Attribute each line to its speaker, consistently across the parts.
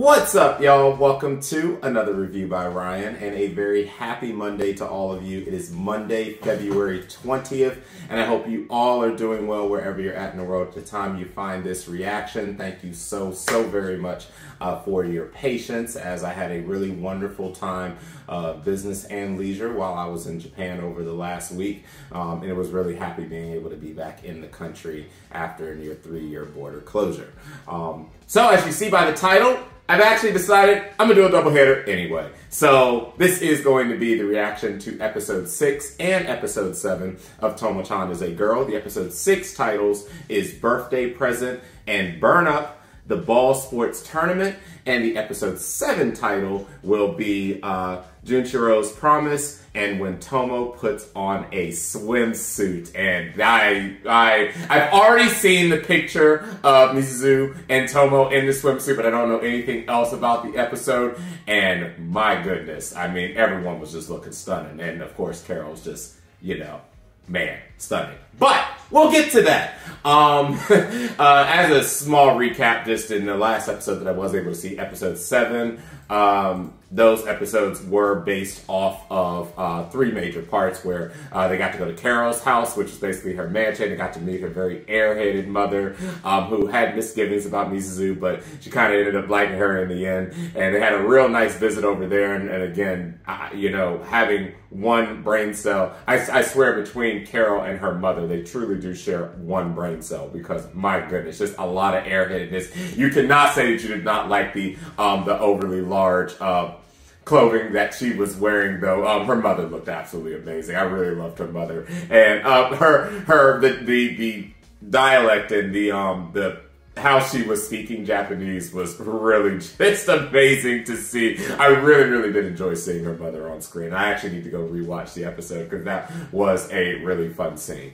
Speaker 1: What's up, y'all? Welcome to another review by Ryan, and a very happy Monday to all of you. It is Monday, February 20th, and I hope you all are doing well wherever you're at in the world at the time you find this reaction. Thank you so very much for your patience, as I had a really wonderful time, business and leisure, while I was in Japan over the last week, and it was really happy being able to be back in the country after a near 3-year border closure. So as you see by the title, I've actually decided I'm gonna do a doubleheader anyway. So this is going to be the reaction to episode 6 and episode 7 of Tomo-chan is a Girl. The episode 6 titles is Birthday Present and Burn Up, the ball sports tournament, and the episode 7 title will be Junichiro's Promise and When Tomo Puts on a Swimsuit. And I've already seen the picture of Mizuzu and Tomo in the swimsuit, but I don't know anything else about the episode. And my goodness, I mean, everyone was just looking stunning. And of course, Carol's just, you know, man, stunning. But we'll get to that. As a small recap, just in the last episode that I was able to see, episode 7, those episodes were based off of 3 major parts where they got to go to Carol's house, which is basically her mansion. They got to meet her very airheaded mother, who had misgivings about Mizuzu, but she kind of ended up liking her in the end. And they had a real nice visit over there. And again, you know, having one brain cell, I swear between Carol and her mother, they truly do share one brain cell, because my goodness, just a lot of airheadedness. You cannot say that you did not like the overly large clothing that she was wearing, though. Her mother looked absolutely amazing. I really loved her mother, and the dialect and the how she was speaking Japanese was really just amazing to see. I really did enjoy seeing her mother on screen. I actually need to go rewatch the episode because that was a really fun scene.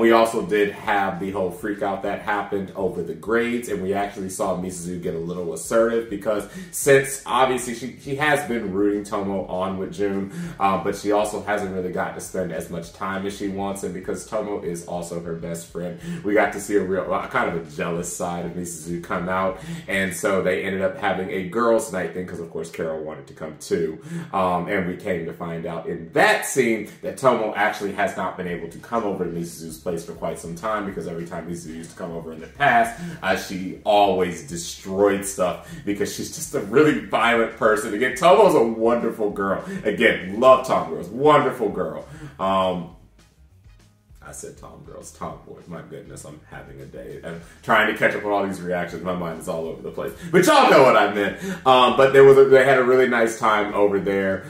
Speaker 1: We also did have the whole freak out that happened over the grades, and we actually saw Mizuzu get a little assertive, because since obviously she has been rooting Tomo on with June, but she also hasn't really gotten to spend as much time as she wants, and because Tomo is also her best friend, we got to see a real kind of a jealous side of Mizuzu come out, and so they ended up having a girls' night thing, because of course Carol wanted to come too, and we came to find out in that scene that Tomo actually has not been able to come over to Mizuzu's place for quite some time, because every time Mizuzu used to come over in the past, she always destroyed stuff, because she's just a really violent person. Again, Tomo's a wonderful girl. Again, love Tom girls, wonderful girl. I said Tom girls, tomboys. My goodness, I'm having a day. I'm trying to catch up on all these reactions. My mind is all over the place. But y'all know what I meant. But they had a really nice time over there.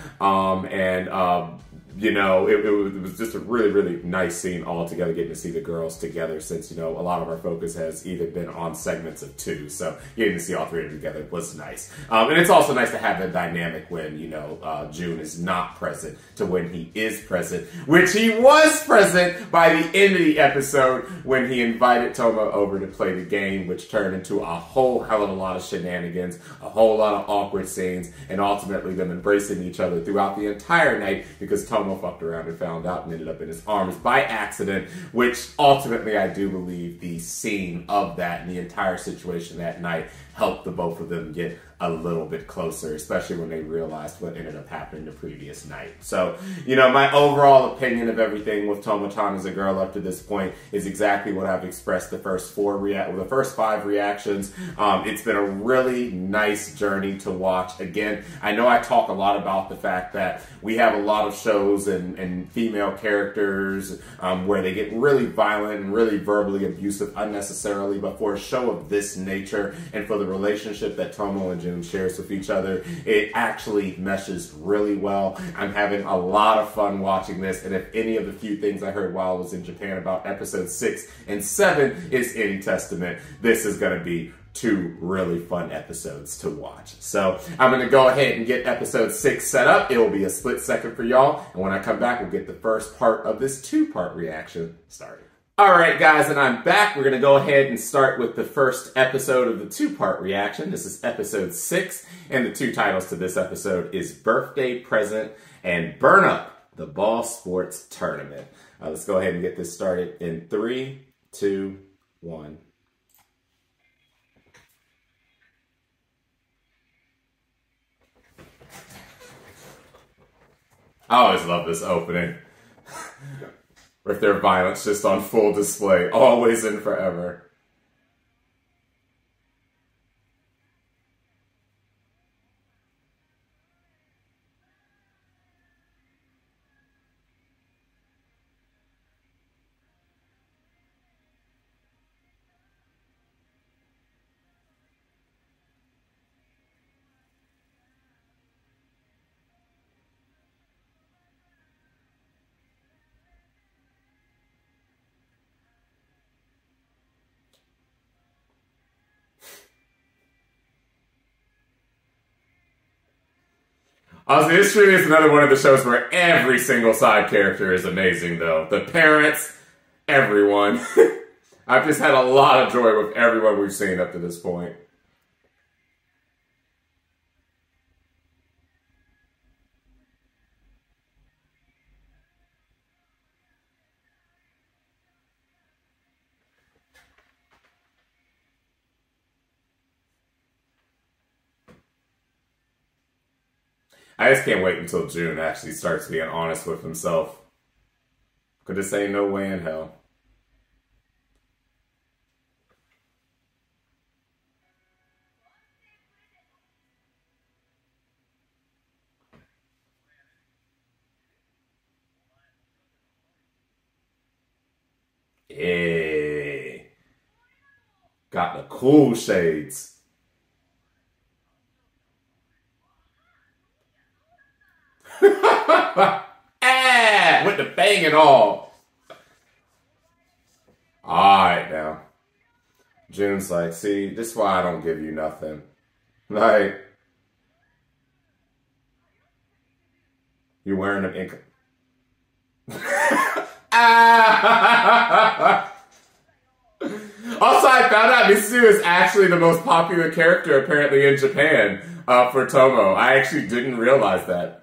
Speaker 1: You know, it was just a really nice scene all together, getting to see the girls together, since, you know, a lot of our focus has either been on segments of 2. So getting to see all 3 of them together was nice. And it's also nice to have the dynamic when, you know, June is not present to when he is present, which he was present by the end of the episode when he invited Tomo over to play the game, which turned into a whole hell of a lot of shenanigans, a whole lot of awkward scenes, and ultimately them embracing each other throughout the entire night, because Tomo fucked around and found out and ended up in his arms by accident, which ultimately I do believe the scene of that and the entire situation that night helped the both of them get a little bit closer, especially when they realized what ended up happening the previous night. So, you know, my overall opinion of everything with Tomo-chan as a Girl up to this point is exactly what I've expressed the first 5 reactions. It's been a really nice journey to watch. Again, I know I talk a lot about the fact that we have a lot of shows and female characters where they get really violent and really verbally abusive unnecessarily, but for a show of this nature and for the relationship that Tomo and June shares with each other, it actually meshes really well. I'm having a lot of fun watching this, and if any of the few things I heard while I was in Japan about episodes 6 and 7 is any testament, this is going to be 2 really fun episodes to watch. So I'm going to go ahead and get episode 6 set up. It will be a split second for y'all, and when I come back, we'll get the first part of this 2-part reaction started. Alright guys, and I'm back. We're going to go ahead and start with the first episode of the 2-part reaction. This is episode 6, and the 2 titles to this episode is Birthday Present and Burn Up, the ball sports tournament. Let's go ahead and get this started in 3, 2, 1. I always love this opening. With their violence just on full display. Always and forever. Honestly, this truly is another one of the shows where every single side character is amazing, though. The parents, everyone. I've just had a lot of joy with everyone we've seen up to this point. I just can't wait until June actually starts being honest with himself. Because this ain't no way in hell. Hey. Got the cool shades. With the bang and all. Alright now. June's like, see, this is why I don't give you nothing. Like, you wearing them ink. Also, I found out Mitsu is actually the most popular character apparently in Japan for Tomo. I actually didn't realize that.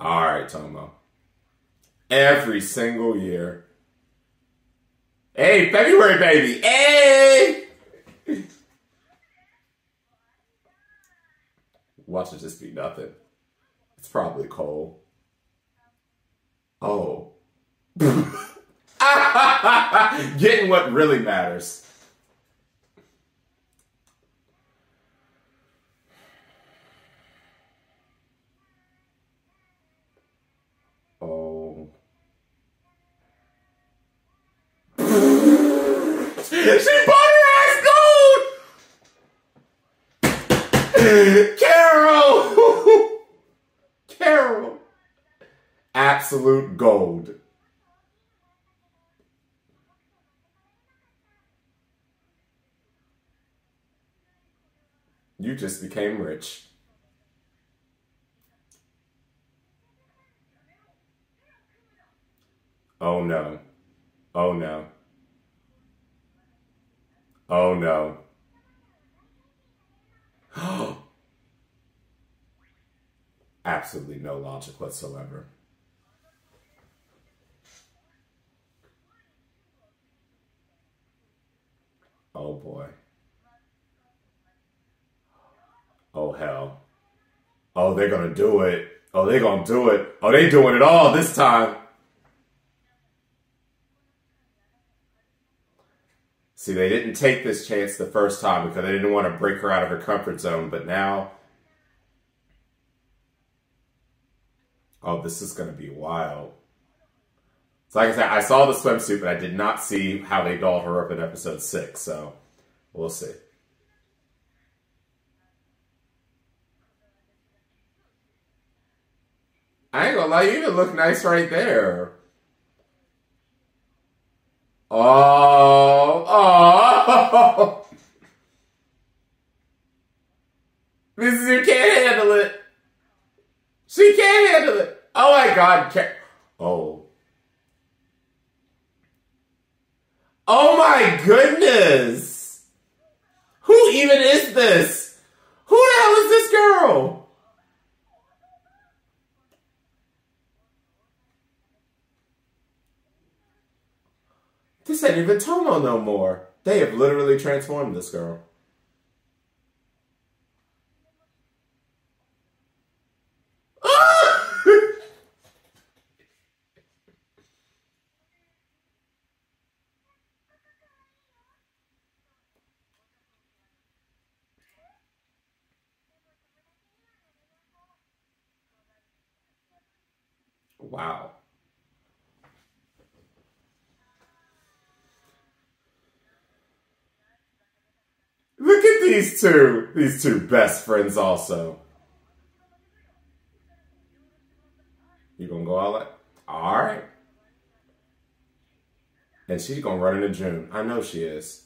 Speaker 1: Alright, Tomo. Every single year. Hey, February, baby! Hey! Watch it just be nothing. It's probably cold. Oh. Getting what really matters. Oh. She bought her ass gold! Carol! Carol! Absolute gold. You just became rich. Oh no. Oh no. Oh no. Absolutely no logic whatsoever. Oh boy. Oh hell. Oh, they're gonna do it. Oh, they're gonna do it. Oh, they doing it all this time. See, they didn't take this chance the first time because they didn't want to break her out of her comfort zone, but now... Oh, this is going to be wild. So like I said, I saw the swimsuit, but I did not see how they dolled her up in episode 6, so we'll see. I ain't gonna lie, you even look nice right there. Oh, oh. Mrs. can't handle it. She can't handle it. Oh my God. Oh. Oh my goodness. Who even is this? Who the hell is this girl? This ain't even Tomo no more. They have literally transformed this girl. Wow. Look at these two best friends also. You gonna go all that? All right. And she's gonna run into June. I know she is.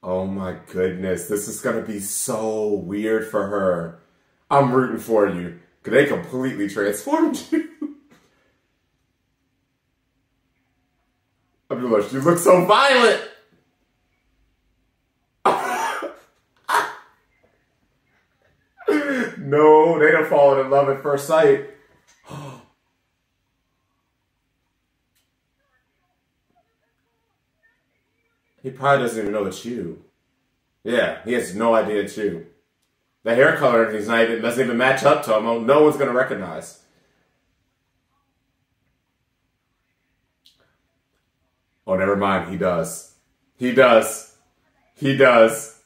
Speaker 1: Oh my goodness, this is gonna be so weird for her. I'm rooting for you, because they completely transformed you. I mean, look, you look so violent. No, they done fallen in love at first sight. He probably doesn't even know it's you. Yeah, he has no idea it's you. The hair color doesn't even match up, Tomo. No one's gonna recognize. Oh, never mind. He does. He does. He does.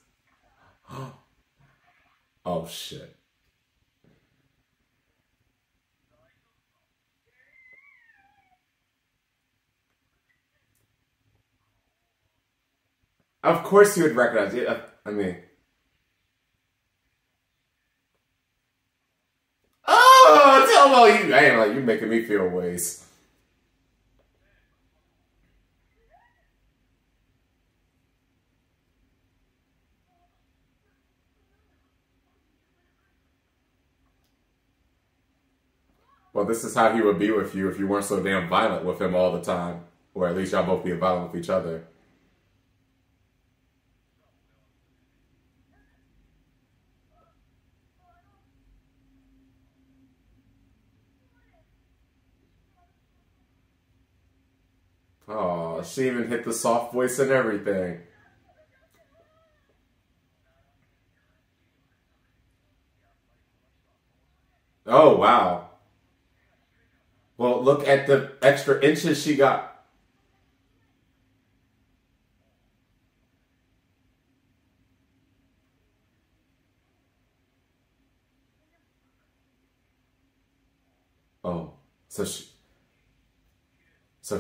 Speaker 1: Oh, shit. Of course he would recognize it. I mean... Oh, Tomo, you ain't like you making me feel ways. Well, this is how he would be with you if you weren't so damn violent with him all the time. Or at least y'all both be violent with each other. Oh, she even hit the soft voice and everything. Oh, wow. Well, look at the extra inches she got. Oh, so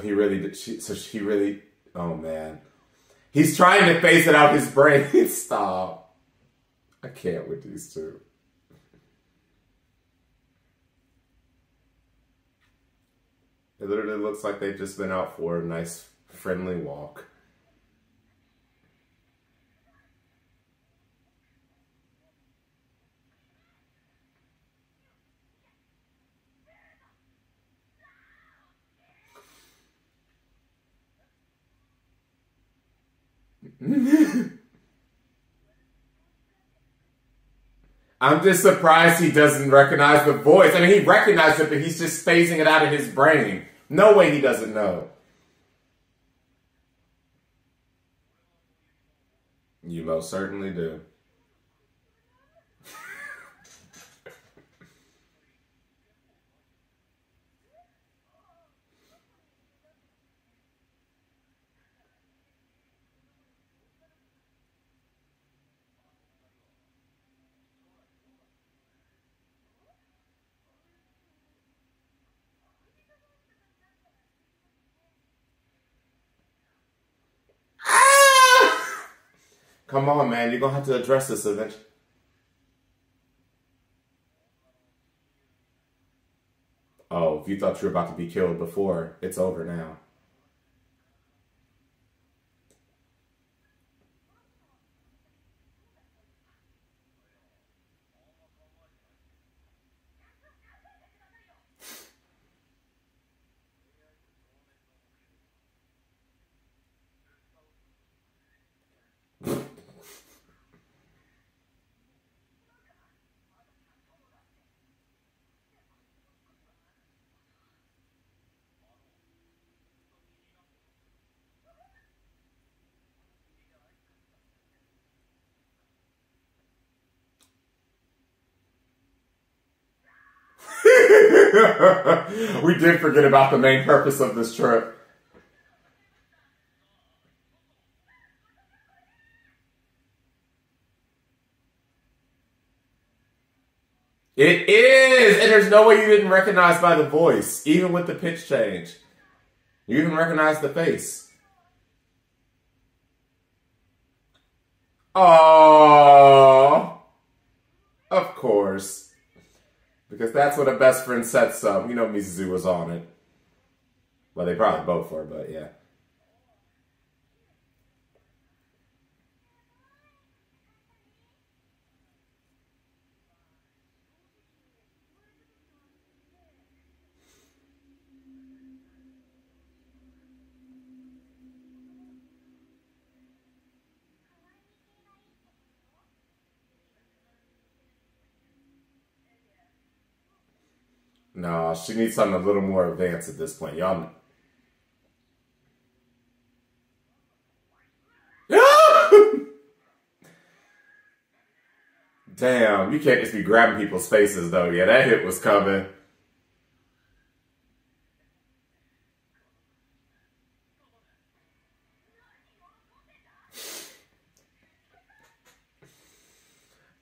Speaker 1: he really did. She really. Oh man, he's trying to phase it out his brain. Stop. I can't with these two. It literally looks like they've just been out for a nice, friendly walk. I'm just surprised he doesn't recognize the voice. I mean, he recognized it, but he's just phasing it out of his brain. No way he doesn't know. You most certainly do. Come on, man. You're going to have to address this eventually. Oh, if you thought you were about to be killed before, it's over now. We did forget about the main purpose of this trip. It is! And there's no way you didn't recognize by the voice, even with the pitch change. You even recognize the face. Oh, of course. Because that's what a best friend sets up. You know Mizuzu was on it. Well, they probably both were, but yeah. No, she needs something a little more advanced at this point. Y'all. Damn, you can't just be grabbing people's faces, though. Yeah, that hit was coming.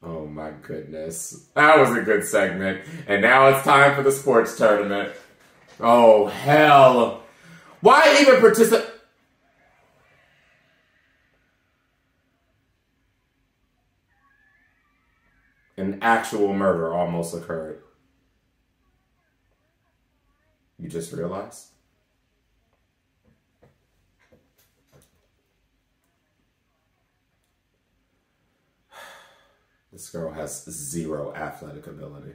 Speaker 1: Oh my goodness. That was a good segment. And now it's time for the sports tournament. Oh, hell. Why even participate? An actual murder almost occurred. You just realized? This girl has zero athletic ability.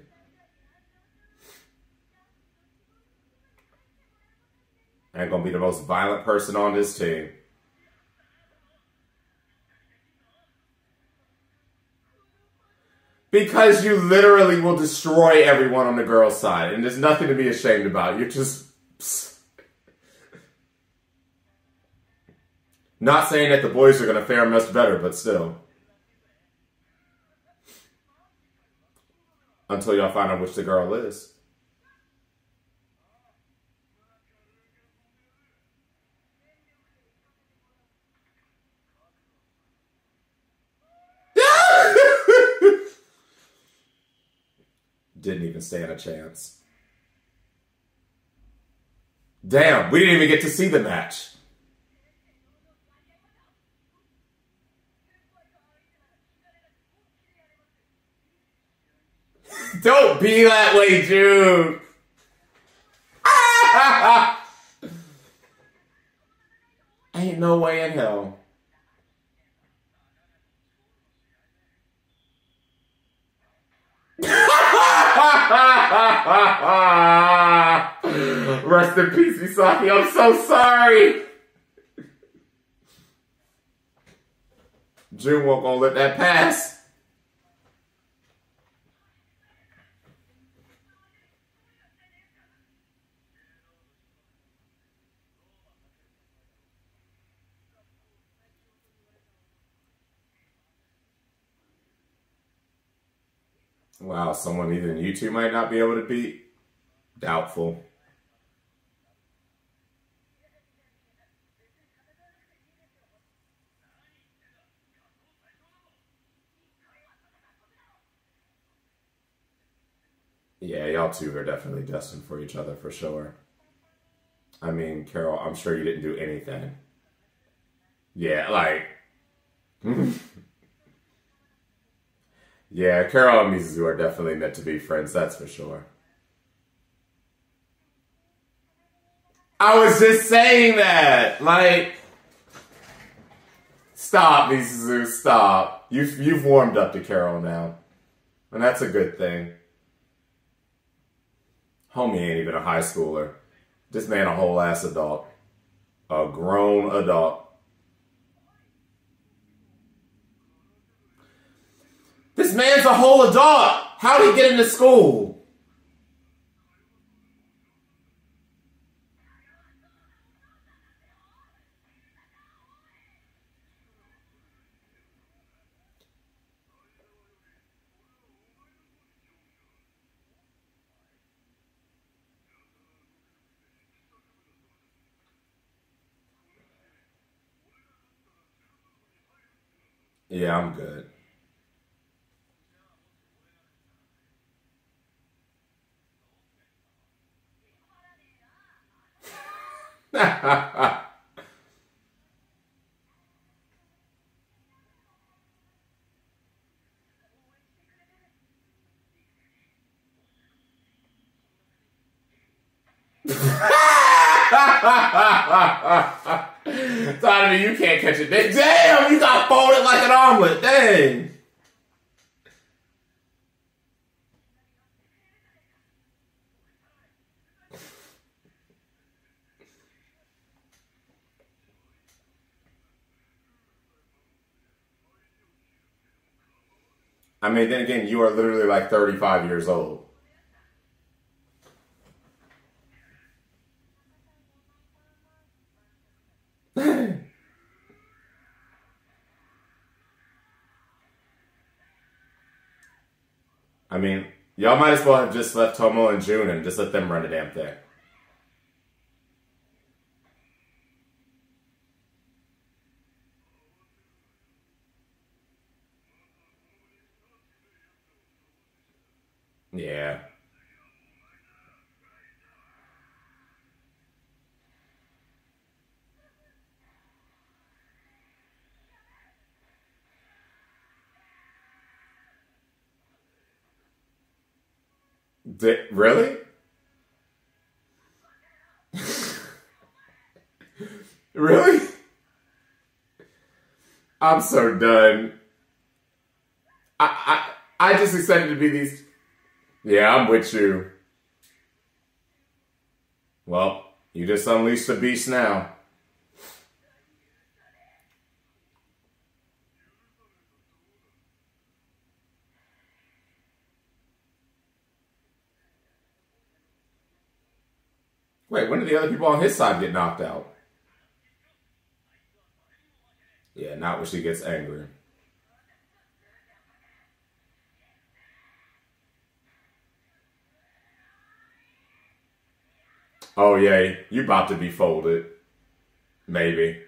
Speaker 1: And gonna be the most violent person on this team. Because you literally will destroy everyone on the girl's side. And there's nothing to be ashamed about. You're just... Not saying that the boys are going to fare much better, but still. Until y'all find out which the girl is. Didn't even stand a chance. Damn, we didn't even get to see the match. Don't be that way, Jude. Ain't no way in hell. Rest in peace, Misaki. I'm so sorry. June won't gonna let that pass. Wow, someone even you two might not be able to beat? Doubtful. Yeah, y'all two are definitely destined for each other, for sure. I mean, Carol, I'm sure you didn't do anything. Yeah, like... Yeah, Carol and Mizuzu are definitely meant to be friends, that's for sure. I was just saying that! Like... Stop, Mizuzu, stop. You've warmed up to Carol now. And that's a good thing. Homie ain't even a high schooler. This man a whole ass adult. A grown adult. This man's a whole adult! How'd he get into school? Yeah, I'm good. Donovan, you can't catch it. Damn, you got folded like an omelet. Dang. I mean, then again, you are literally like 35 years old. I mean, y'all might as well have just left Tomo and June and just let them run the damn thing. Yeah. Really? Really? I'm so done. I just expected to be these. Yeah, I'm with you. Well, you just unleashed the beast now. Wait, when did the other people on his side get knocked out? Yeah, not when she gets angry. Oh, yeah, you about to be folded. Maybe.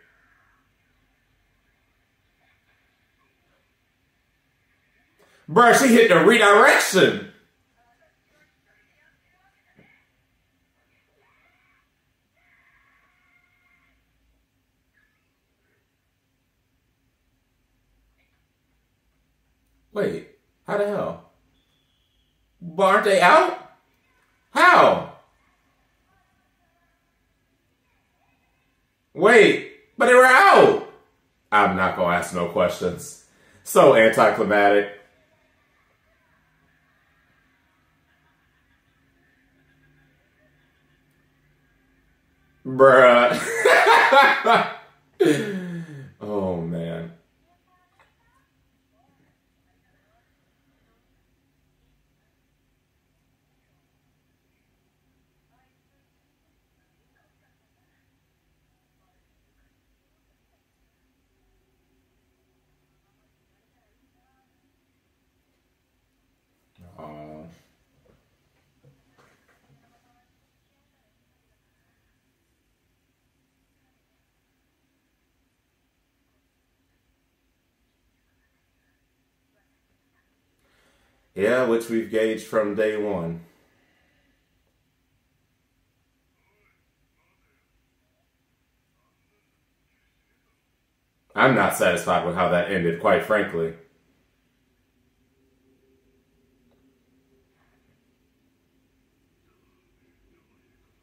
Speaker 1: Bruh, she hit the redirection. Wait, how the hell? But aren't they out? How? Wait, but they were out. I'm not gonna ask no questions. So anticlimactic. Bruh. Oh, man. Oh. Yeah, which we've gauged from day one. I'm not satisfied with how that ended, quite frankly.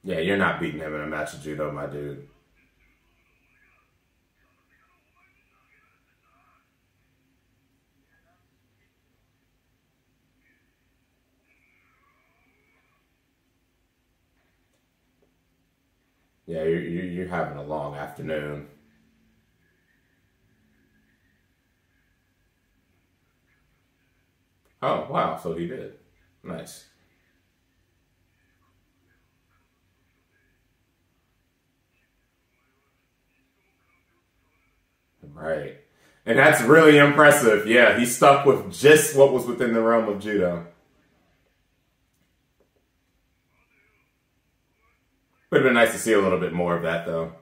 Speaker 1: Yeah, you're not beating him in a match of judo, my dude. Yeah, you're having a long afternoon. Oh, wow, so he did. Nice. Right. And that's really impressive. Yeah, he stuck with just what was within the realm of judo. Would have been nice to see a little bit more of that, though.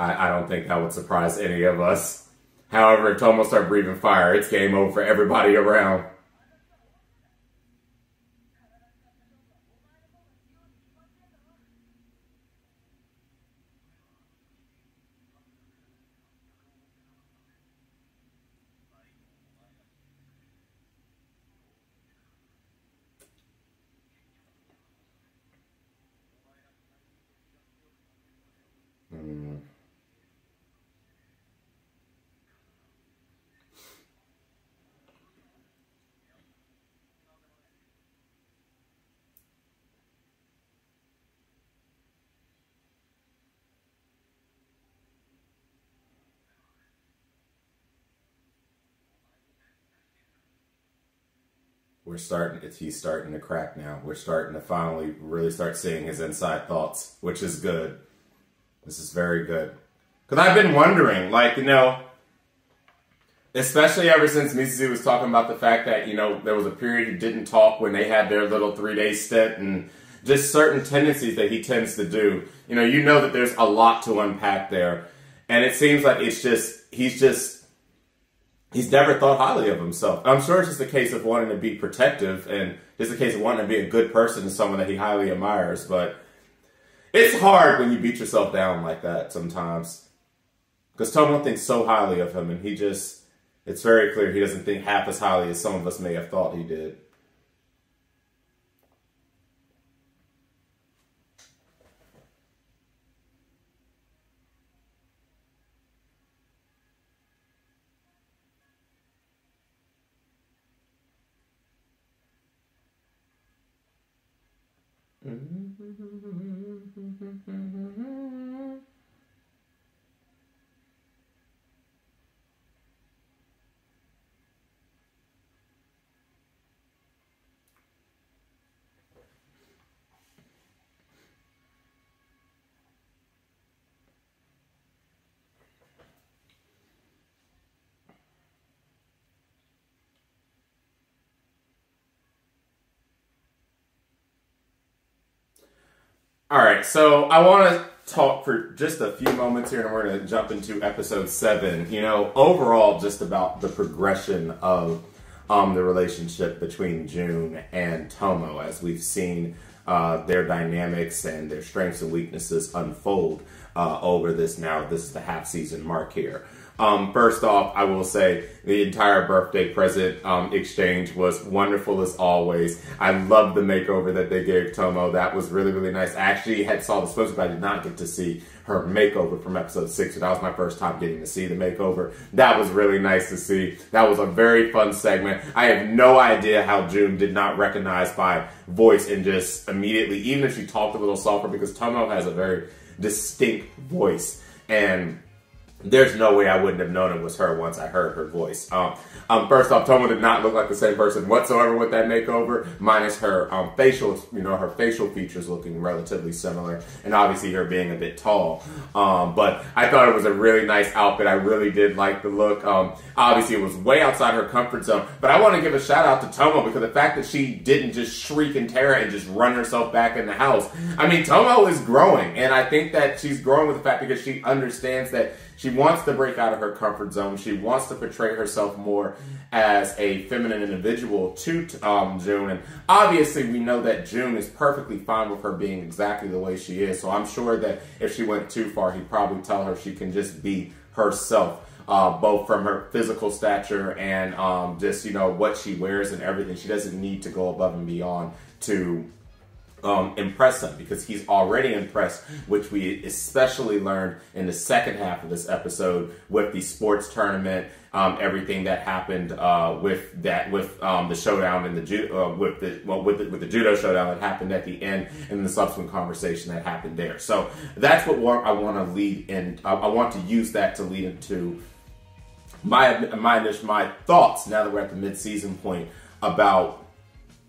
Speaker 1: I don't think that would surprise any of us. However, if Tomo starts breathing fire, it's game over for everybody around. He's starting to crack now. We're starting to finally really start seeing his inside thoughts, which is good. This is very good. Because I've been wondering, like, you know, especially ever since Mizuzu was talking about the fact that, you know, there was a period he didn't talk when they had their little 3-day stint, and just certain tendencies that he tends to do. You know that there's a lot to unpack there. And it seems like he's never thought highly of himself. I'm sure it's just a case of wanting to be protective and just a case of wanting to be a good person to someone that he highly admires. But it's hard when you beat yourself down like that sometimes. Because Tomo thinks so highly of him, and it's very clear he doesn't think half as highly as some of us may have thought he did. All right, so I want to talk for just a few moments here, and we're going to jump into episode 7. You know, overall, just about the progression of the relationship between June and Tomo, as we've seen their dynamics and their strengths and weaknesses unfold over this. Now, this is the half-season mark here. First off, I will say the entire birthday present exchange was wonderful as always. I loved the makeover that they gave Tomo. That was really, really nice. I actually saw the Swimsuit, but I did not get to see her makeover from episode 6. So that was my first time getting to see the makeover. That was really nice to see. That was a very fun segment. I have no idea how June did not recognize my voice and just immediately, even if she talked a little softer, because Tomo has a very distinct voice, and there's no way I wouldn't have known it was her once I heard her voice. First off, Tomo did not look like the same person whatsoever with that makeover, minus her facial, her facial features looking relatively similar, and obviously her being a bit tall. But I thought it was a really nice outfit. I really did like the look. Obviously, it was way outside her comfort zone, but I want to give a shout out to Tomo because the fact that she didn't just shriek in terror and just run herself back in the house. I mean, Tomo is growing, and I think that she's growing with the fact because she understands that she wants to break out of her comfort zone. She wants to portray herself more as a feminine individual to June. And obviously, we know that June is perfectly fine with her being exactly the way she is. So I'm sure that if she went too far, he'd probably tell her she can just be herself, both from her physical stature and just, what she wears and everything. She doesn't need to go above and beyond to impress him, because he's already impressed, which we especially learned in the second half of this episode with the sports tournament, everything that happened with the showdown and with the judo showdown that happened at the end, and the subsequent conversation that happened there. So that's what I want to lead in. I want to use that to lead into my thoughts now that we're at the mid-season point about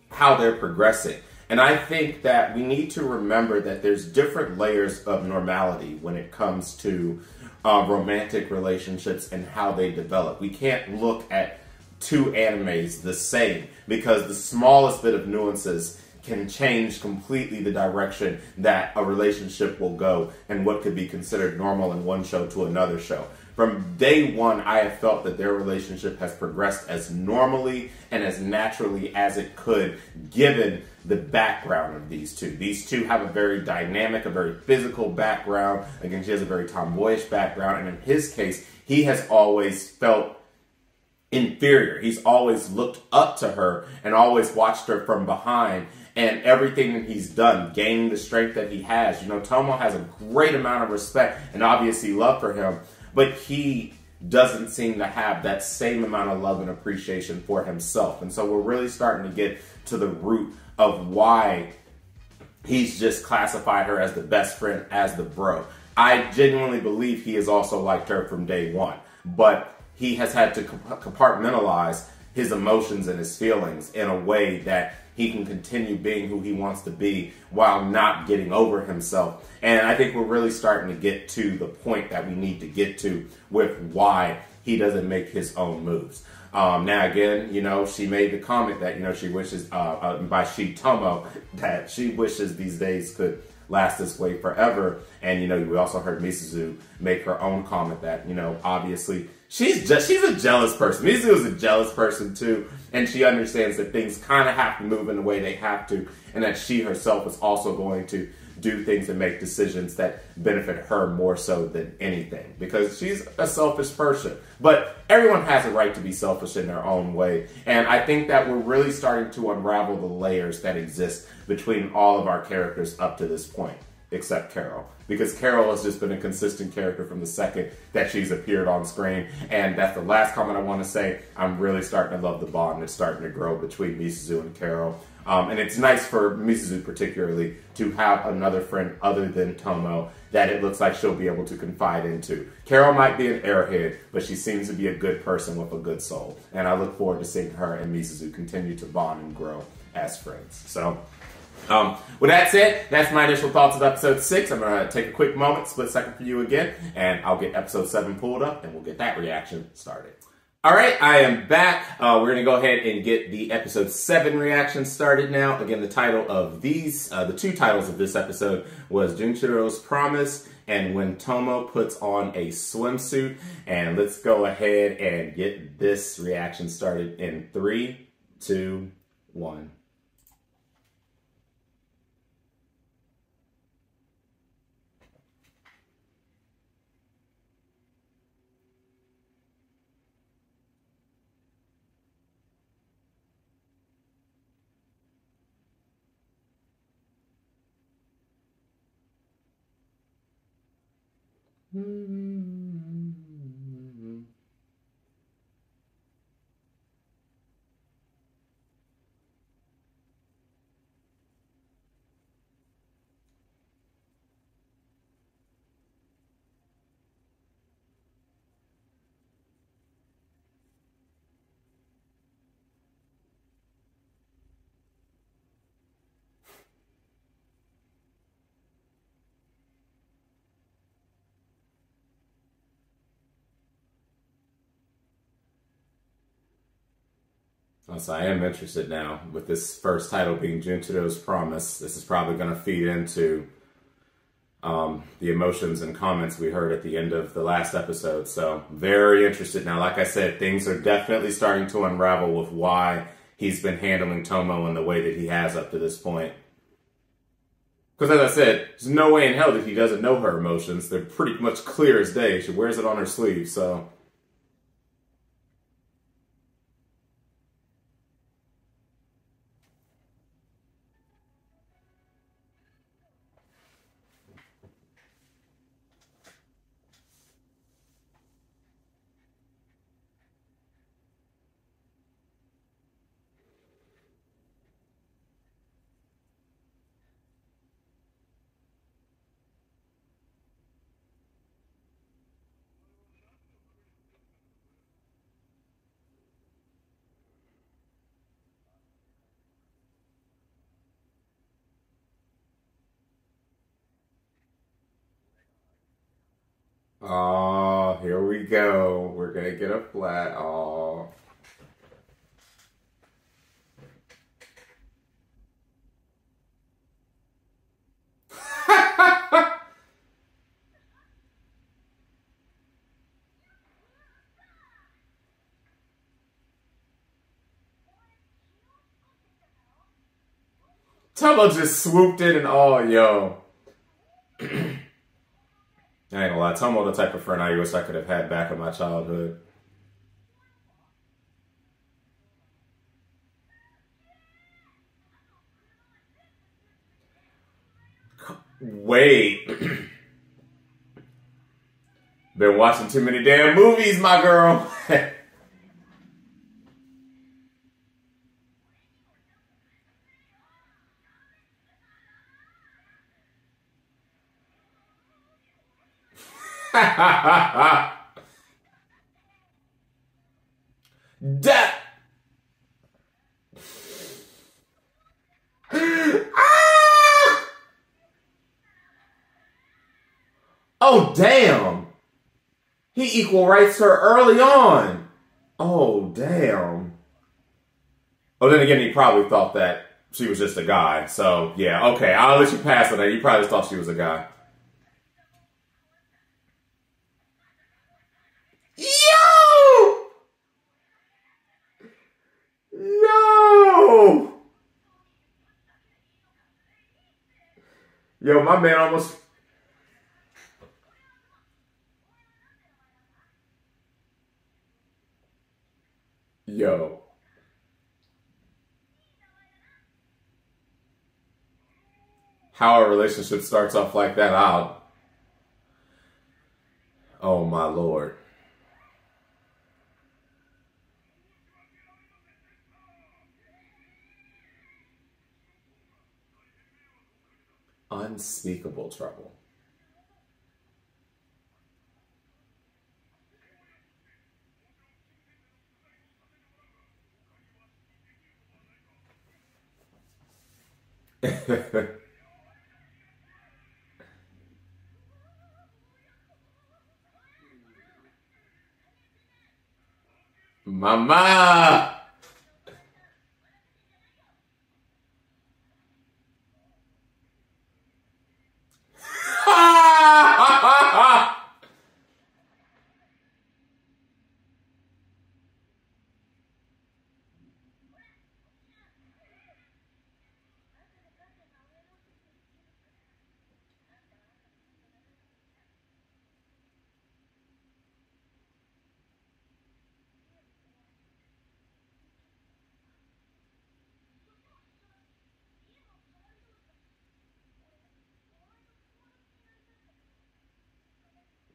Speaker 1: how they're progressing. And I think that we need to remember that there's different layers of normality when it comes to romantic relationships and how they develop. We can't look at two animes the same, because the smallest bit of nuances can change completely the direction that a relationship will go and what could be considered normal in one show to another show. From day one, I have felt that their relationship has progressed as normally and as naturally as it could, given the background of these two. These two have a very dynamic, a very physical background. Again, she has a very tomboyish background, and in his case, he has always felt inferior. He's always looked up to her and always watched her from behind, and everything that he's done, gaining the strength that he has. You know, Tomo has a great amount of respect and obviously love for him, but he doesn't seem to have that same amount of love and appreciation for himself. And so we're really starting to get to the root of why he's just classified her as the best friend, as the bro. I genuinely believe he has also liked her from day one, but he has had to compartmentalize his emotions and his feelings in a way that he can continue being who he wants to be while not getting over himself. And I think we're really starting to get to the point that we need to get to with why he doesn't make his own moves. Now, again, you know, she made the comment that, you know, she wishes, by she, Tomo, that she wishes these days could last this way forever. And, you know, we also heard Misuzu make her own comment that, you know, obviously she's a jealous person. Misuzu is a jealous person too. And she understands that things kind of have to move in the way they have to. And that she herself is also going to do things and make decisions that benefit her more so than anything, because she's a selfish person. But everyone has a right to be selfish in their own way. And I think that we're really starting to unravel the layers that exist between all of our characters up to this point, except Carol, because Carol has just been a consistent character from the second that she's appeared on screen. And that's the last comment I want to say. I'm really starting to love the bond that's starting to grow between Misuzu and Carol. And it's nice for Misuzu particularly to have another friend other than Tomo that it looks like she'll be able to confide into. Carol might be an airhead, but she seems to be a good person with a good soul. And I look forward to seeing her and Misuzu continue to bond and grow as friends. So, with that said, that's my initial thoughts of episode 6. I'm going to take a quick moment, split second for you again, and I'll get episode 7 pulled up and we'll get that reaction started. All right, I am back. We're going to go ahead and get the episode 7 reaction started now. Again, the title of these, the two titles of this episode was Junichiro's Promise and When Tomo Puts on a Swimsuit. And let's go ahead and get this reaction started in 3, 2, 1. So I am interested now, with this first title being Junichiro's Promise. This is probably going to feed into the emotions and comments we heard at the end of the last episode. So very interested now. Like I said, things are definitely starting to unravel with why he's been handling Tomo in the way that he has up to this point. Because as I said, there's no way in hell that he doesn't know her emotions. They're pretty much clear as day. She wears it on her sleeve, so... Oh, here we go. We're gonna get a flat. Oh. Tomo just swooped in and oh, yo. I ain't gonna lie, Tomo the type of friend I wish I could have had back in my childhood. Wait. Been watching too many damn movies, my girl. That. Ah! Oh, damn. He equal rights her early on. Oh, damn. Oh, then again, he probably thought that she was just a guy. So, yeah, okay. I'll let you pass on that. You probably just thought she was a guy. Yo! Yo! Yo, my man almost... Yo. How a relationship starts off like that, oh my Lord. Unspeakable trouble. Mama!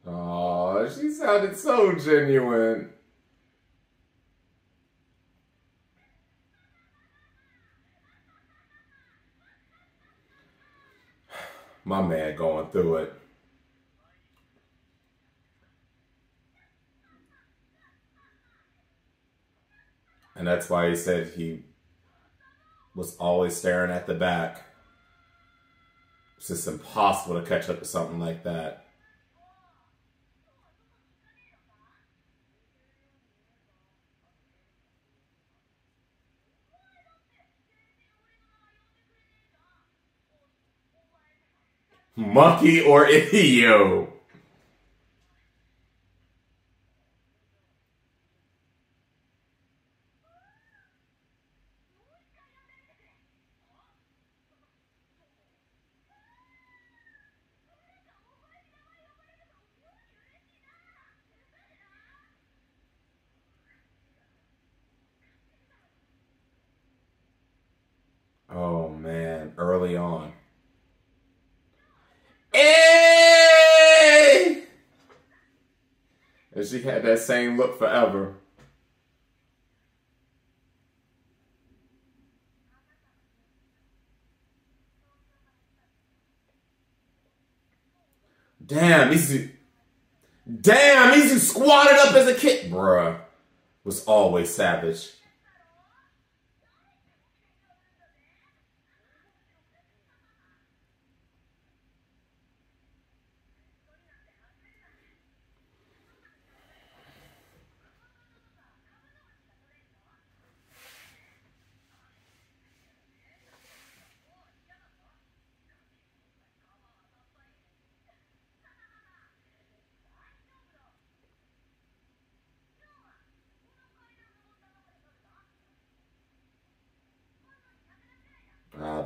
Speaker 1: Oh, she sounded so genuine. My man going through it. And that's why he said he was always staring at the back. It's just impossible to catch up to something like that. Monkey or idiot. Oh man, early on. Hey! And she had that same look forever. Damn, Izu squatted up as a kid. Bruh, was always savage.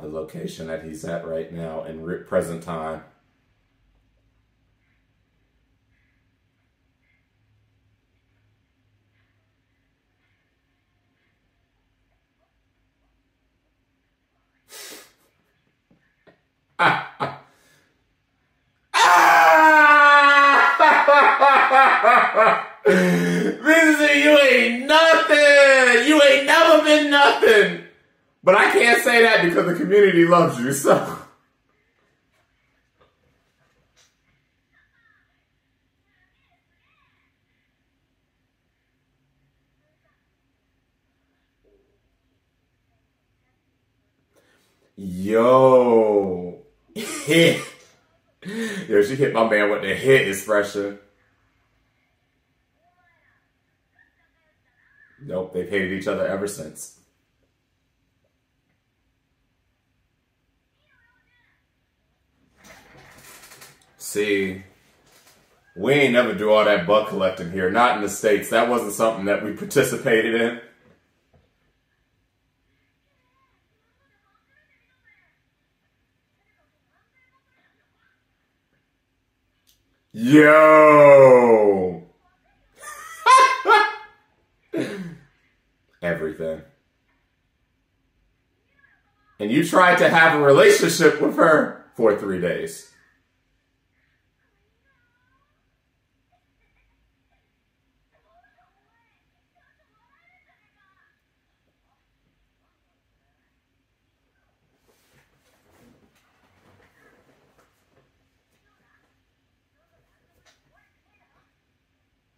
Speaker 1: the location that he's at right now in present time. You ain't nothing. You ain't never been nothing. But I can't say that because the community loves you, so. Yo. Hit. Yo, she hit my man with the hit expression. Nope, they've hated each other ever since. See, we ain't never do all that butt collecting here. Not in the States. That wasn't something that we participated in. Yo! Everything. And you tried to have a relationship with her for 3 days.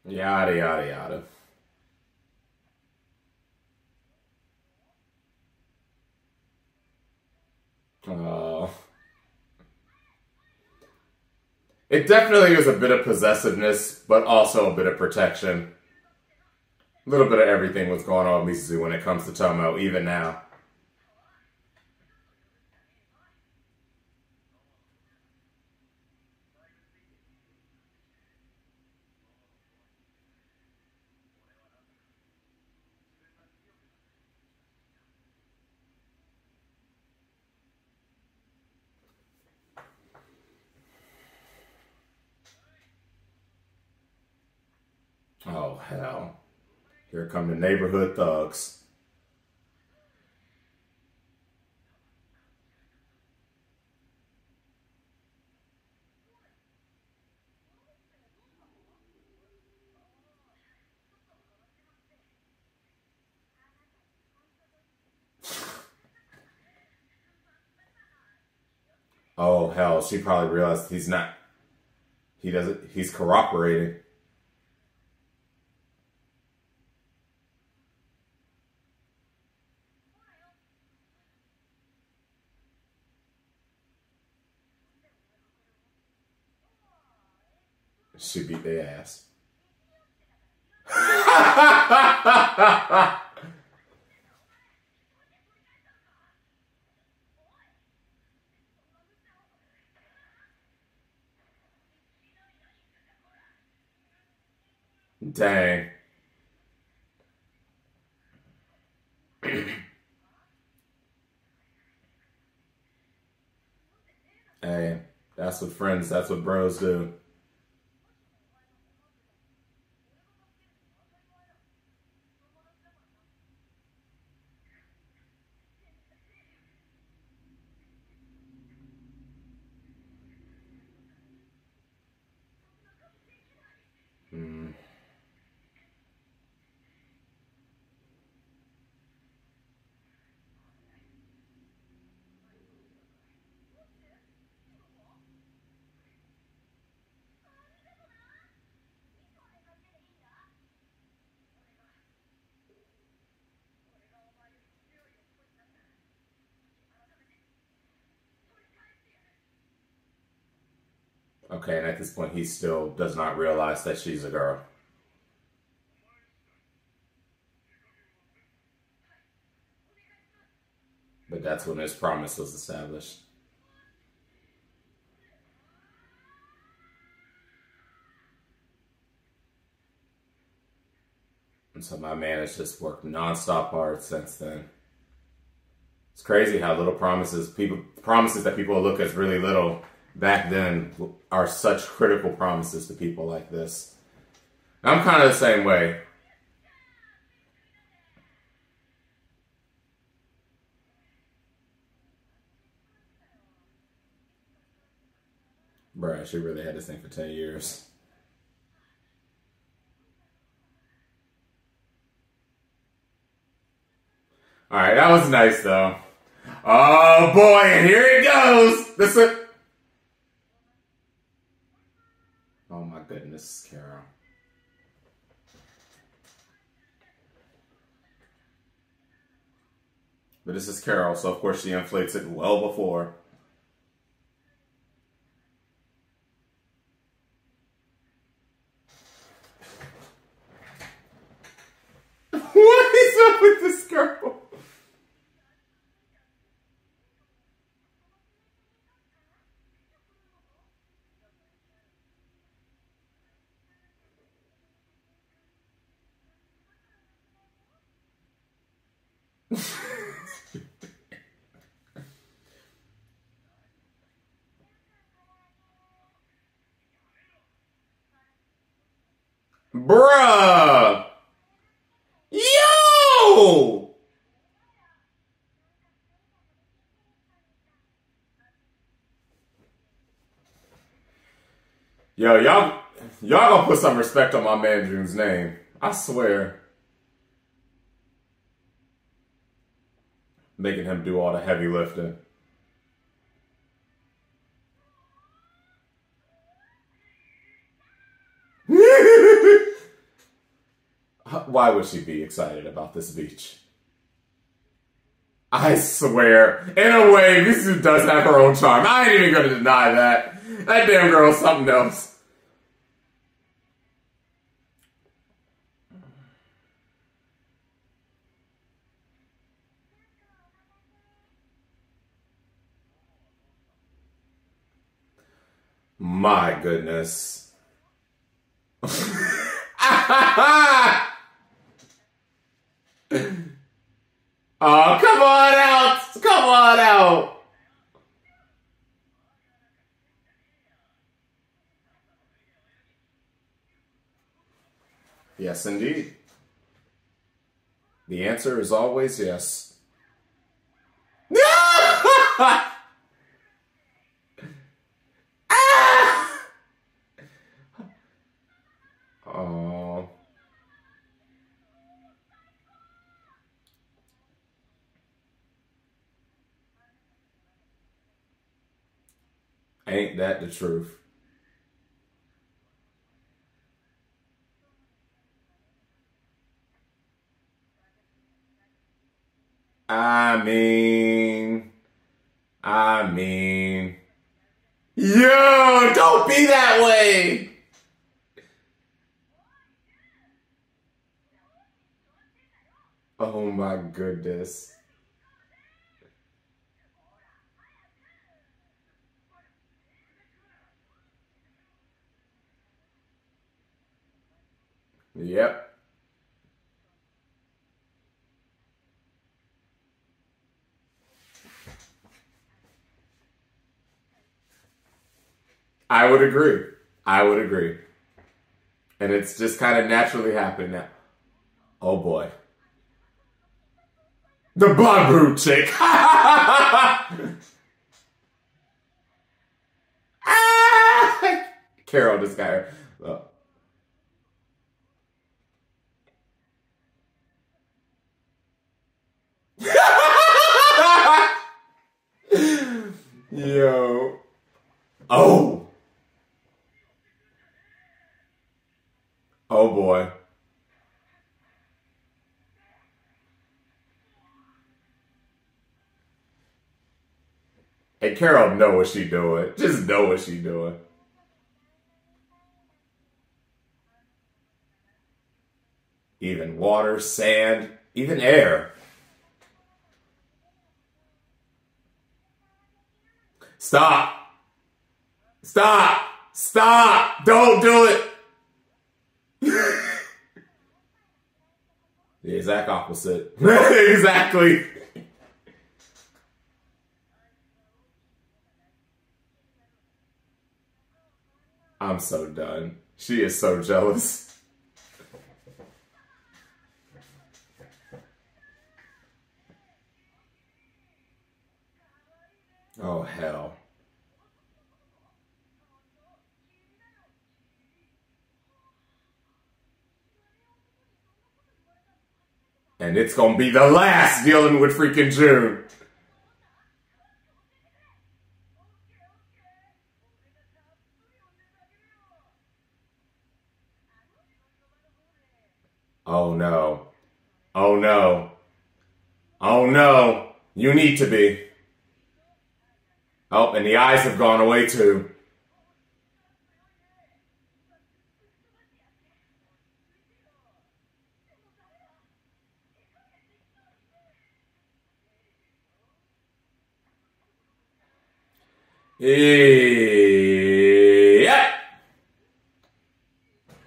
Speaker 1: Yada, yada, yada. It definitely was a bit of possessiveness, but also a bit of protection. A little bit of everything was going on with Mizuzu when it comes to Tomo, even now. Oh, hell. Here come the neighborhood thugs. Oh, hell. She probably realized he's not. He's cooperating. She beat their ass. Dang. Hey, that's what friends, that's what bros do. Okay, and at this point, he still does not realize that she's a girl. But that's when his promise was established. And so my man has just worked non-stop hard since then. It's crazy how little promises that people look as really little back then are such critical promises to people like this. I'm kind of the same way. Bruh, she really had this thing for 10 years. Alright, that was nice though. Oh boy, and here it goes! This is... Oh my goodness, Carol. But this is Carol, so of course she inflates it well before. What is up with this girl? Bruh! Yo! Yo, y'all gonna put some respect on my man June's name. I swear. Making him do all the heavy lifting. Why would she be excited about this beach? I swear, in a way, this does have her own charm. I ain't even gonna deny that. That damn girl's something else. My goodness. Oh, come on out! Come on out! Yes, indeed. The answer is always yes. Oh. Ain't that the truth? I mean, yo, don't be that way. Oh my goodness. Yep. I would agree. I would agree. And it's just kind of naturally happened now. Oh boy. The blonde chick. Carol, this guy. Yo. Oh. Oh boy. And Carol know what she doing. Just know what she doing. Even water, sand, even air. Stop. Stop. Stop. Don't do it. The exact opposite. Exactly. I'm so done. She is so jealous. Oh, hell. And it's gonna be the last dealing with freaking June. Oh no. Oh no. Oh no. You need to be. Oh, and the eyes have gone away too. Yep.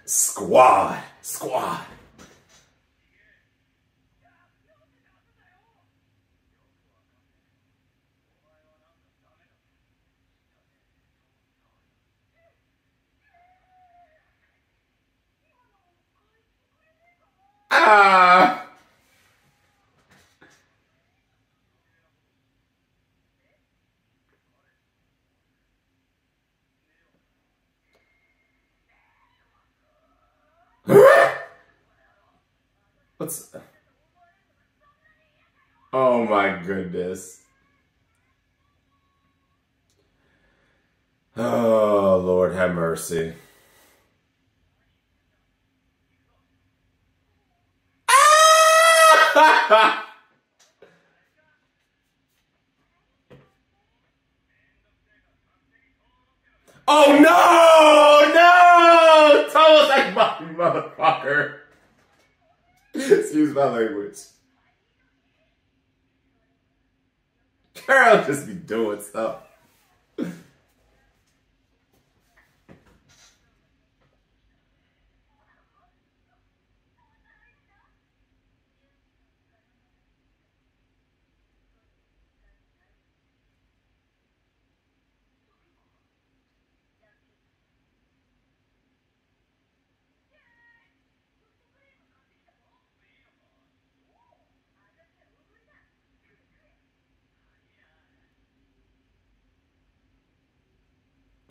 Speaker 1: Squad. Squad. Ah. What's... Oh my goodness. Oh, Lord have mercy. Oh no! No! Tomo-chan, motherfucker. Excuse my language. Girl just be doing stuff.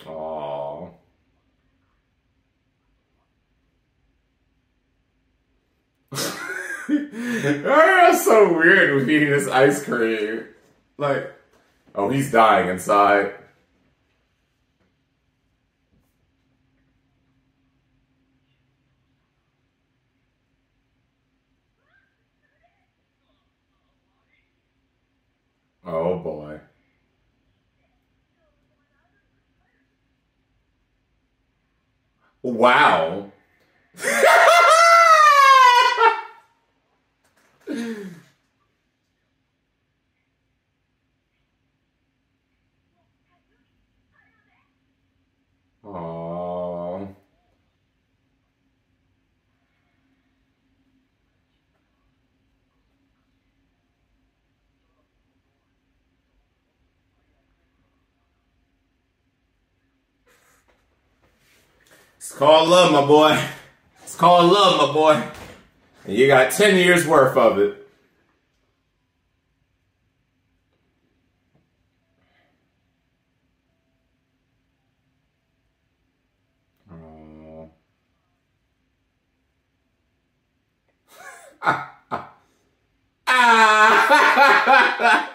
Speaker 1: Aww. That's so weird with eating this ice cream. Like, oh, he's dying inside. Oh boy. Wow. Aww. It's called love, my boy. It's called love, my boy. And you got 10 years worth of it. Aww. Ah!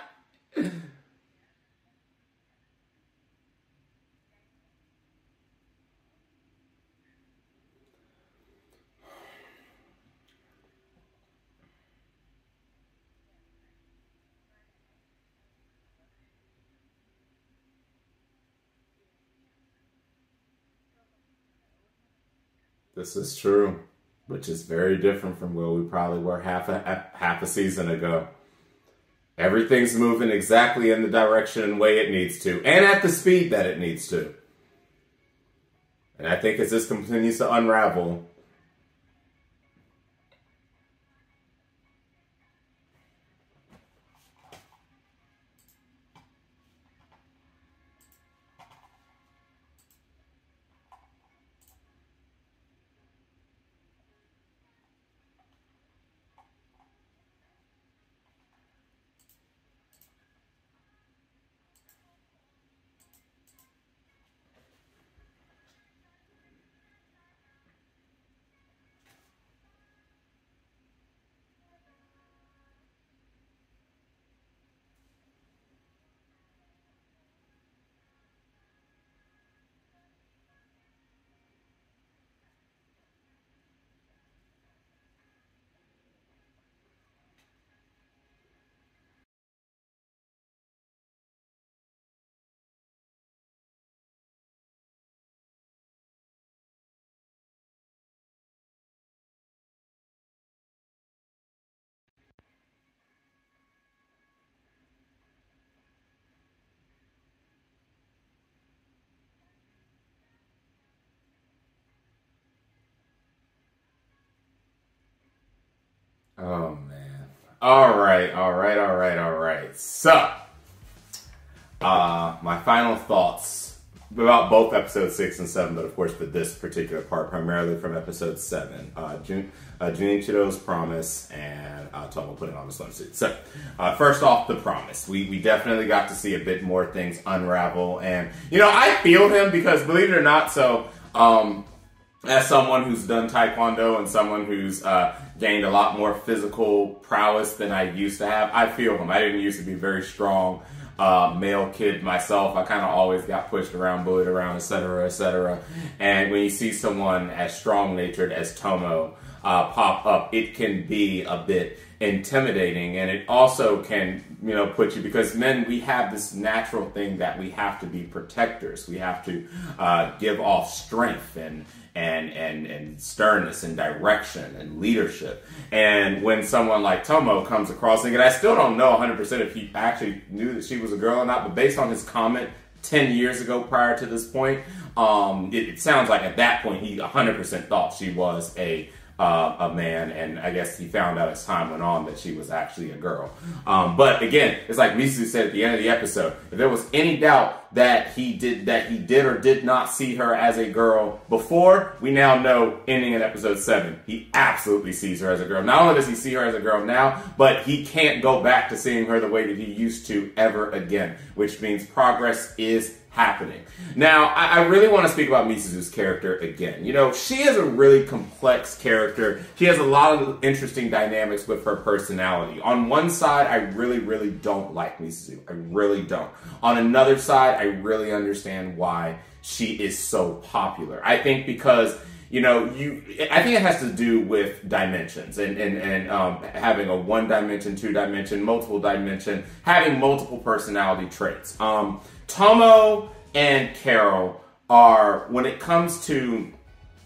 Speaker 1: This is true, which is very different from where we probably were half a season ago. Everything's moving exactly in the direction and way it needs to, and at the speed that it needs to. And I think as this continues to unravel, Oh, man. All right. So, my final thoughts about both episodes 6 and 7, but of course for this particular part, primarily from episode 7, Junichiro's promise and Tomo putting on the swimsuit. So, first off, the promise. We definitely got to see a bit more things unravel, and, you know, I feel him because, believe it or not, so, as someone who's done Taekwondo and someone who's gained a lot more physical prowess than I used to have, I feel him. I didn't used to be very strong male kid myself. I kind of always got pushed around, bullied around, etc., etc. And when you see someone as strong-natured as Tomo pop up, it can be a bit intimidating, and it also can, you know, put you, because men, we have this natural thing that we have to be protectors. We have to give off strength and sternness and direction and leadership. And when someone like Tomo comes across, and I still don't know 100% if he actually knew that she was a girl or not, but based on his comment 10 years ago prior to this point, it sounds like at that point he 100% thought she was a man, and I guess he found out as time went on that she was actually a girl. But again, it's like Mizu said at the end of the episode, if there was any doubt that he did or did not see her as a girl before, we now know, ending in episode 7, he absolutely sees her as a girl. Not only does he see her as a girl now, but he can't go back to seeing her the way that he used to ever again, which means progress is happening. Now, I really want to speak about Mizu's character again. You know, she is a really complex character. She has a lot of interesting dynamics with her personality. On one side, I really don't like Mizu. I really don't. On another side, I really understand why she is so popular. I think because, you know, I think it has to do with dimensions and having a 1 dimension, 2 dimension, multiple dimension, having multiple personality traits. Tomo and Carol are, when it comes to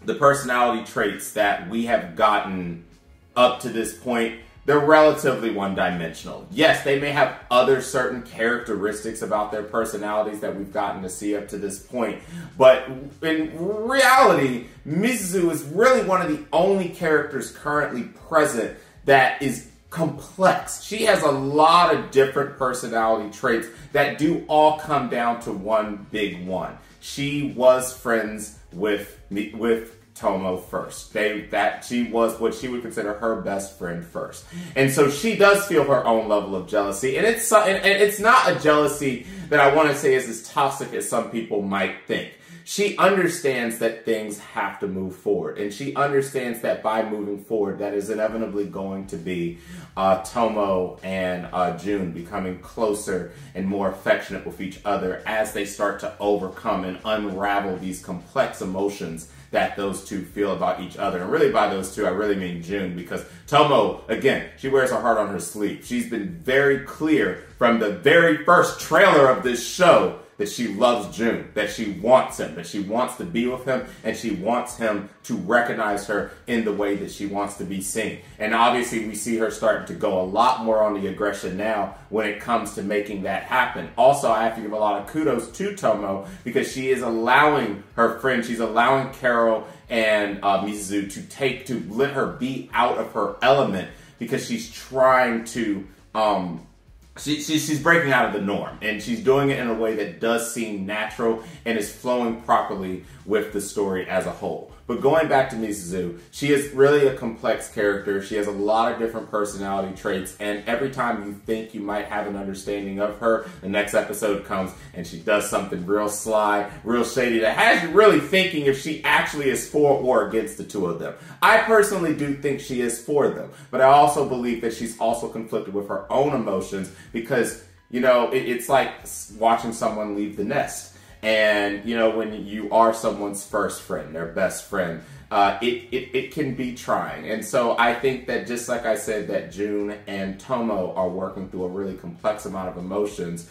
Speaker 1: the personality traits that we have gotten up to this point, they're relatively one-dimensional. Yes, they may have other certain characteristics about their personalities that we've gotten to see up to this point, but in reality, Mizu is really one of the only characters currently present that is complex. She has a lot of different personality traits that do all come down to one big one. She was friends with Tomo first. She was what she would consider her best friend first. And so she does feel her own level of jealousy. And it's not a jealousy that I want to say is as toxic as some people might think. She understands that things have to move forward. And she understands that by moving forward, that is inevitably going to be Tomo and June becoming closer and more affectionate with each other as they start to overcome and unravel these complex emotions that those two feel about each other. And really by those two, I really mean June, because Tomo, again, she wears her heart on her sleeve. She's been very clear from the very first trailer of this show that she loves June, that she wants him, that she wants to be with him, and she wants him to recognize her in the way that she wants to be seen. And obviously we see her starting to go a lot more on the aggression now when it comes to making that happen. Also, I have to give a lot of kudos to Tomo because she is allowing her friend, she's allowing Carol and Mizu to let her be out of her element, because she's trying to She's breaking out of the norm, and she's doing it in a way that does seem natural and is flowing properly with the story as a whole. But going back to Mizu, she is really a complex character. She has a lot of different personality traits, and every time you think you might have an understanding of her, the next episode comes and she does something real sly, real shady, that has you really thinking if she actually is for or against the two of them. I personally do think she is for them, but I also believe that she's also conflicted with her own emotions because, you know, it's like watching someone leave the nest. And, you know, when you are someone's first friend, their best friend, it can be trying. And so I think that, just like I said, that June and Tomo are working through a really complex amount of emotions,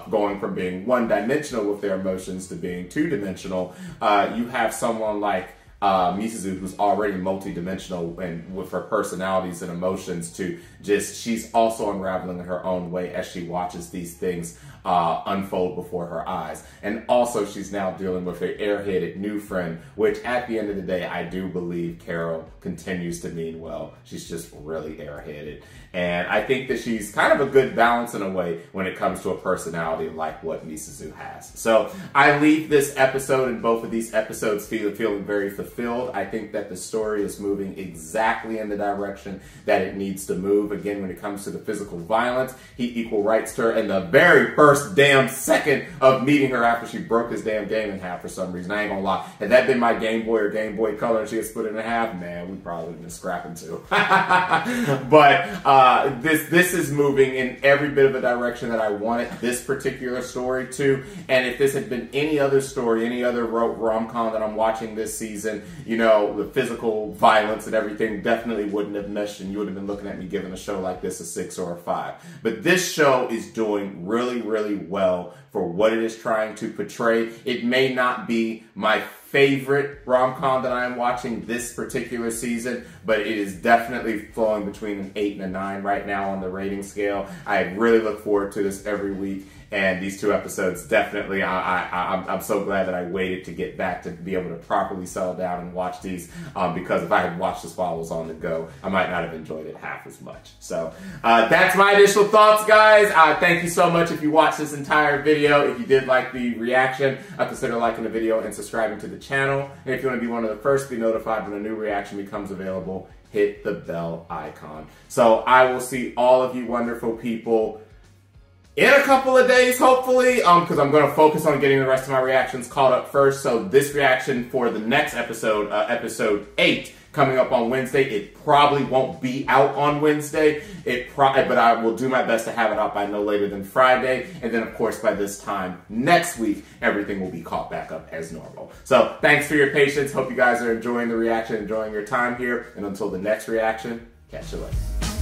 Speaker 1: going from being one-dimensional with their emotions to being two-dimensional. You have someone like Misuzu, who's already multidimensional and with her personalities and emotions, to just, she's also unraveling in her own way as she watches these things unfold before her eyes. And also she's now dealing with her airheaded new friend, which at the end of the day, I do believe Carol continues to mean well. She's just really airheaded. And I think that she's kind of a good balance in a way when it comes to a personality like what Misuzu has. So I leave this episode and both of these episodes feeling very fulfilled. I think that the story is moving exactly in the direction that it needs to move. Again, when it comes to the physical violence, he equal rights to her in the very first damn second of meeting her after she broke his damn game in half for some reason. I ain't gonna lie. Had that been my Game Boy or Game Boy Color and she had split it in half, man, we probably would have been scrapping too. But this is moving in every bit of a direction that I wanted this particular story to. And if this had been any other story, any other rom-com that I'm watching this season, you know, the physical violence and everything definitely wouldn't have meshed, and you would have been looking at me giving a show like this a 6 or a 5. But this show is doing really, really well for what it is trying to portray. It may not be my favorite rom-com that I am watching this particular season, but it is definitely flowing between an 8 and a 9 right now on the rating scale. I really look forward to this every week. And these 2 episodes, definitely, I'm so glad that I waited to get back to be able to properly settle down and watch these, because if I had watched this while I was on the go, I might not have enjoyed it half as much. So that's my initial thoughts, guys. Thank you so much if you watched this entire video. If you did like the reaction, consider liking the video and subscribing to the channel. And if you want to be one of the first to be notified when a new reaction becomes available, hit the bell icon. So I will see all of you wonderful people in a couple of days, hopefully, because I'm going to focus on getting the rest of my reactions caught up first. So this reaction for the next episode, episode 8, coming up on Wednesday, it probably won't be out on Wednesday. But I will do my best to have it out by no later than Friday. And then, of course, by this time next week, everything will be caught back up as normal. So thanks for your patience. Hope you guys are enjoying the reaction, enjoying your time here. And until the next reaction, catch you later.